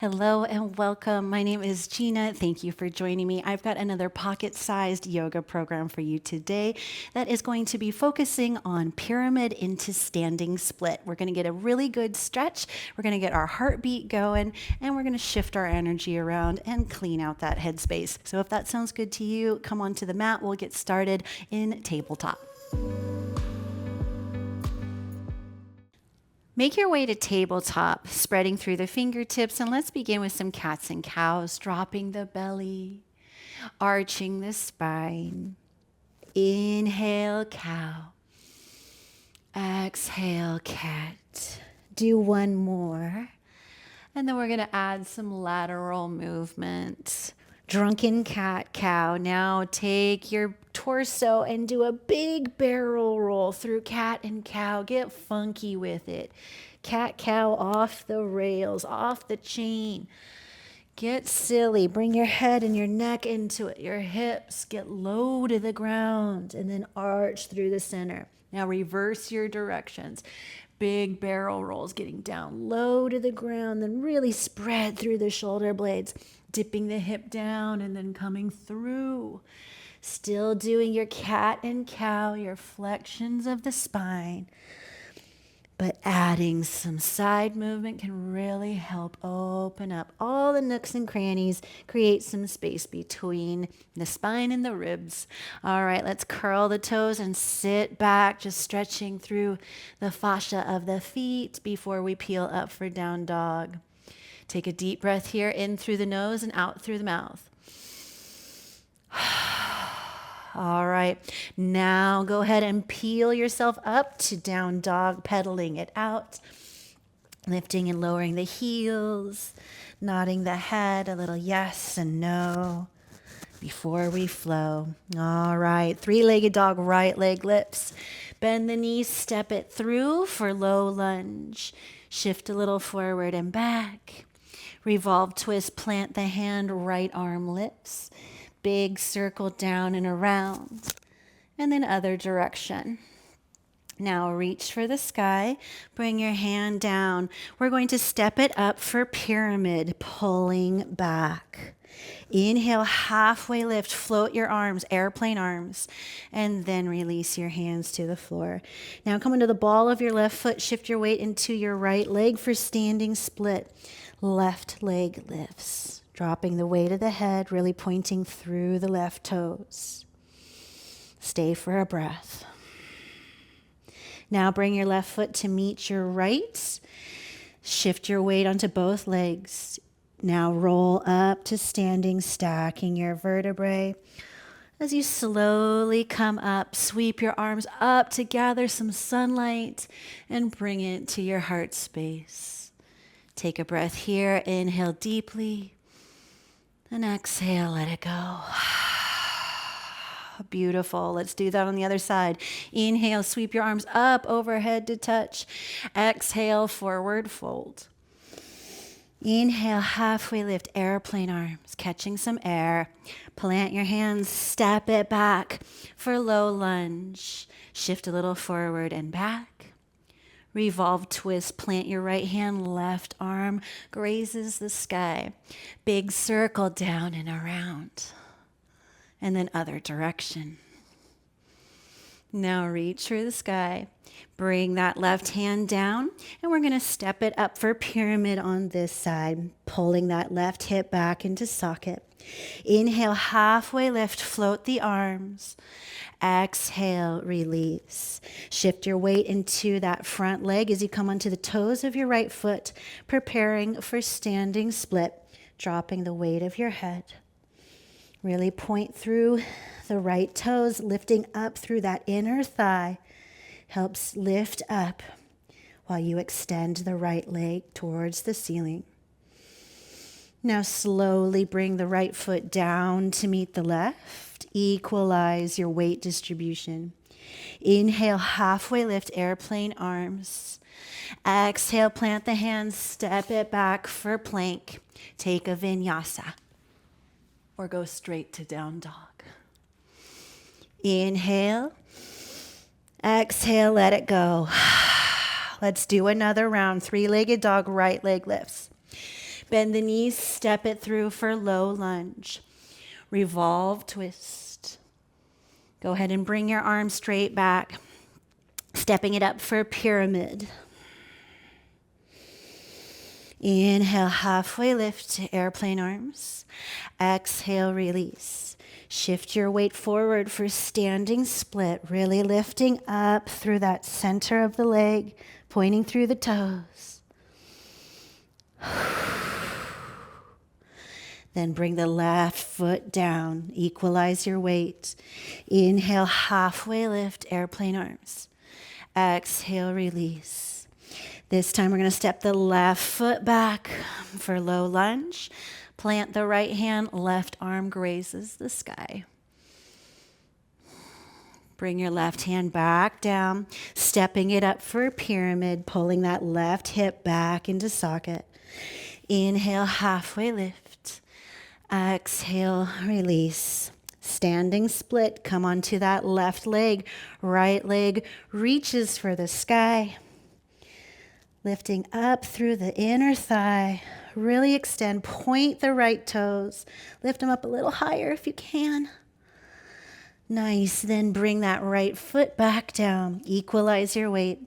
Hello and welcome. My name is Gina. Thank you for joining me. I've got another pocket-sized yoga program for you today that is going to be focusing on pyramid into standing split. We're going to get a really good stretch. We're going to get our heartbeat going, and we're going to shift our energy around and clean out that headspace. So if that sounds good to you, come onto the mat. We'll get started in tabletop. Make your way to tabletop, spreading through the fingertips, and let's begin with some cats and cows, dropping the belly, arching the spine. Inhale, cow. Exhale, cat. Do one more. And then we're going to add some lateral movement. Drunken cat, cow. Now take your torso and do a big barrel roll through cat and cow. Get funky with it. Cat, cow off the rails, off the chain. Get silly. Bring your head and your neck into it. Your hips get low to the ground and then arch through the center. Now reverse your directions. Big barrel rolls, getting down low to the ground, then really spread through the shoulder blades, dipping the hip down and then coming through. Still doing your cat and cow, your flexions of the spine. But adding some side movement can really help open up all the nooks and crannies, create some space between the spine and the ribs. All right, let's curl the toes and sit back, just stretching through the fascia of the feet before we peel up for down dog. Take a deep breath here, in through the nose and out through the mouth. All right, now go ahead and peel yourself up to down dog, pedaling it out, lifting and lowering the heels, nodding the head, a little yes and no before we flow. All right, three-legged dog, right leg lifts. Bend the knees, step it through for low lunge. Shift a little forward and back. Revolve, twist, plant the hand, right arm lifts. Big circle down and around, and then other direction. Now reach for the sky, bring your hand down. We're going to step it up for pyramid, pulling back. Inhale, halfway lift, float your arms, airplane arms, and then release your hands to the floor. Now come into the ball of your left foot, shift your weight into your right leg for standing split. Left leg lifts. Dropping the weight of the head, really pointing through the left toes. Stay for a breath. Now bring your left foot to meet your right. Shift your weight onto both legs. Now roll up to standing, stacking your vertebrae. As you slowly come up, sweep your arms up to gather some sunlight and bring it to your heart space. Take a breath here. Inhale deeply. And exhale, let it go. Beautiful. Let's do that on the other side. Inhale, sweep your arms up overhead to touch. Exhale, forward fold. Inhale, halfway lift, airplane arms, catching some air. Plant your hands, step it back for low lunge. Shift a little forward and back. Revolve, twist, plant your right hand, left arm grazes the sky. Big circle down and around. And then other direction. Now reach for the sky. Bring that left hand down, and we're going to step it up for pyramid on this side, pulling that left hip back into socket. Inhale, halfway lift, float the arms. Exhale, release. Shift your weight into that front leg as you come onto the toes of your right foot, preparing for standing split, dropping the weight of your head. Really point through the right toes, lifting up through that inner thigh. Helps lift up while you extend the right leg towards the ceiling. Now slowly bring the right foot down to meet the left. Equalize your weight distribution. Inhale, halfway lift, airplane arms. Exhale, plant the hands, step it back for plank. Take a vinyasa or go straight to down dog. Inhale. Exhale, let it go. Let's do another round. Three-legged dog, right leg lifts. Bend the knees, step it through for low lunge. Revolve, twist. Go ahead and bring your arms straight back, stepping it up for pyramid. Inhale, halfway lift to airplane arms. Exhale, release. Shift your weight forward for standing split, really lifting up through that center of the leg, pointing through the toes. Then bring the left foot down, equalize your weight. Inhale, halfway lift, airplane arms. Exhale, release. This time we're going to step the left foot back for low lunge. Plant the right hand, left arm grazes the sky. Bring your left hand back down, stepping it up for a pyramid, pulling that left hip back into socket. Inhale, halfway lift. Exhale, release. Standing split, come onto that left leg. Right leg reaches for the sky. Lifting up through the inner thigh. Really extend, point the right toes. Lift them up a little higher if you can. Nice, then bring that right foot back down. Equalize your weight.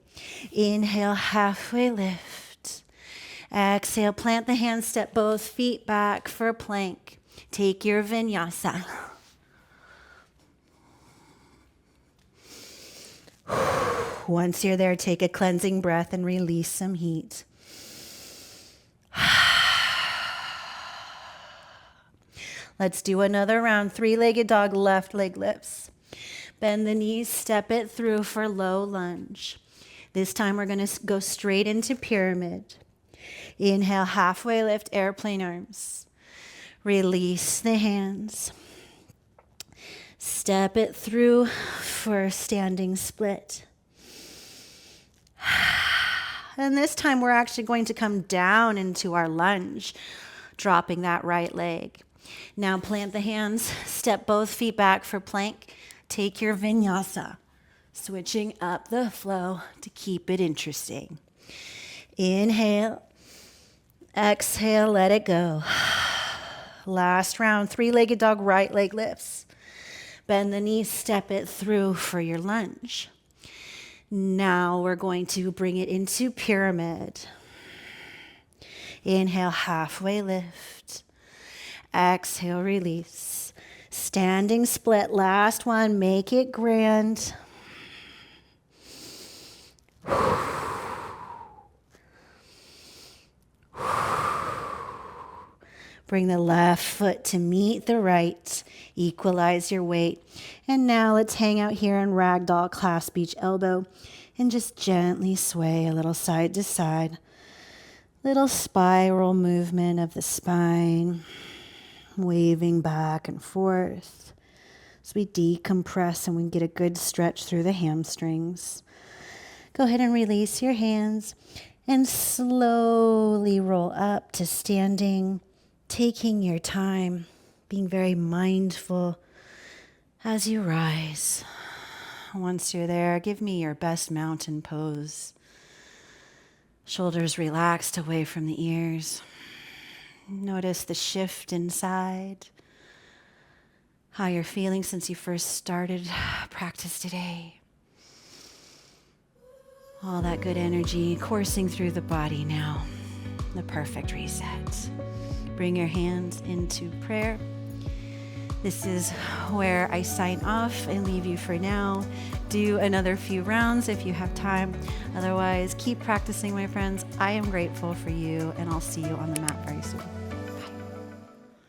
Inhale, halfway lift. Exhale, plant the hands, step both feet back for a plank. Take your vinyasa. Once you're there, take a cleansing breath and release some heat. Let's do another round. Three-legged dog, left leg lifts. Bend the knees, step it through for low lunge. This time we're going to go straight into pyramid. Inhale, halfway lift, airplane arms. Release the hands. Step it through for standing split. And this time we're actually going to come down into our lunge, dropping that right leg. Now plant the hands, step both feet back for plank. Take your vinyasa, switching up the flow to keep it interesting. Inhale, exhale, let it go. Last round, three-legged dog, right leg lifts. Bend the knees, step it through for your lunge. Now we're going to bring it into pyramid. Inhale, halfway lift. Exhale, release. Standing split, last one, make it grand. Bring the left foot to meet the right. Equalize your weight. And now let's hang out here in Ragdoll, clasp each elbow, and just gently sway a little side to side. Little spiral movement of the spine, waving back and forth as we decompress and we get a good stretch through the hamstrings. Go ahead and release your hands and slowly roll up to standing, taking your time, being very mindful as you rise. Once you're there, give me your best mountain pose. Shoulders relaxed away from the ears. Notice the shift inside, how you're feeling since you first started practice today. All that good energy coursing through the body now. The perfect reset. Bring your hands into prayer. This is where I sign off and leave you for now. Do another few rounds if you have time. Otherwise, keep practicing, my friends. I am grateful for you, and I'll see you on the mat very soon.